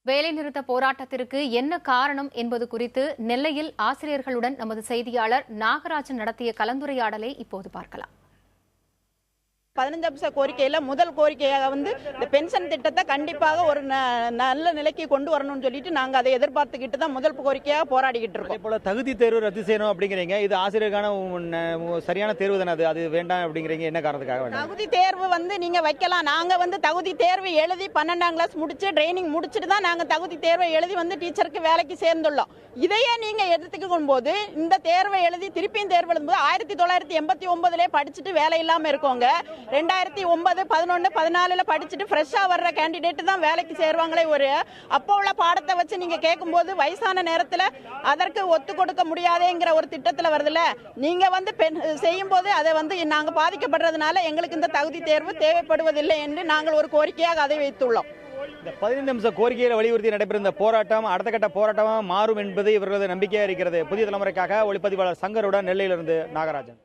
வேலைநிறுத்த போராட்டத்திற்கு என்ன காரணம் என்பது குறித்து நெல்லையில் ஆசிரியர்களுடன் நமது செய்தியாளர் நாகராஜன் நடத்திய கலந்துரையாடலை இப்போது பார்க்கலாம். 15 கோரிக்கையில முதல் கோரிக்கையாக இந்த பென்ஷன் திட்டத்தை கண்டிப்பாக ஒரு நல்ல நிலைக்கு கொண்டு வரணும்னு சொல்லிட்டு நாங்க அதை எதிர்பார்த்துக்கிட்டு தான் முதல் கோரிக்கையாக போராடிக்கிட்டு இருக்கோம். போல தகுதி தேர்வு ரத்து செய்யணும் அப்படிங்கிறீங்க, இது ஆசிரியருக்கான சரியான தேர்வு தானே? அது வேண்டாம் அப்படிங்கிறீங்க, என்ன காரணத்துக்காக? தகுதி தேர்வு நீங்க வைக்கலாம். நாங்க தகுதி தேர்வு எழுதி 12ஆம் கிளாஸ் முடிச்சு ட்ரைனிங் முடிச்சுட்டு தான் நாங்க தகுதி தேர்வை எழுதி டீச்சருக்கு வேலைக்கு சேர்ந்துள்ளோம். இதையே நீங்க எடுத்துக்கும் போது இந்த தேர்வை எழுதி திருப்பியும் தேர்வு எழுதும்போது 1989 படிச்சுட்டு வேலை இல்லாம இருக்கோங்க. 2009, 11, 14 படிச்சுட்டு ஃப்ரெஷ்ஷா வர்ற கேண்டிடேட் தான் வேலைக்கு சேருவாங்களே. அப்போ உள்ள பாடத்தை வச்சு நீங்க கேட்கும்போது வயசான நேரத்துல அதற்கு ஒத்து கொடுக்க முடியாதேங்கிற ஒரு திட்டத்துல வருதுல. நீங்க செய்யும் போது அதை நாங்க பாதிக்கப்படுறதுனால எங்களுக்கு இந்த தகுதி தேர்வு தேவைப்படுவதில்லை என்று நாங்கள் ஒரு கோரிக்கையாக அதை வைத்துள்ளோம். இந்த 15 கோரிக்கைகளை வலியுறுத்தி நடைபெறும் இந்த போராட்டம் அடுத்த கட்ட போராட்டமாக மாறும் என்பது இவர்களது நம்பிக்கையா இருக்கிறது. புதிய தலைமுறைக்காக ஒளிப்பதிவாளர் சங்கருடன் நெல்லையிலிருந்து நாகராஜன்.